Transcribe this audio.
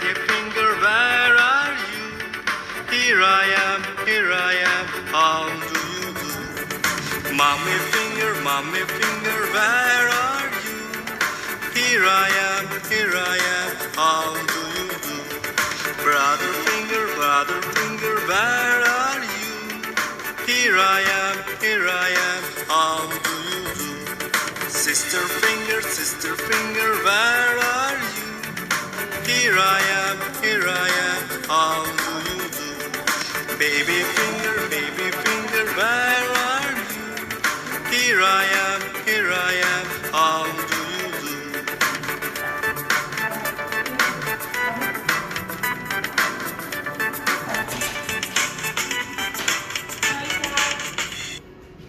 Daddy finger, where are you? Here I am, how do you do? Mommy finger, where are you? Here I am, how do you do? Brother finger, where are you? Here I am, how do you do? Sister finger, where are you? Here I am, how do you do? Baby finger, where are you? Here I am.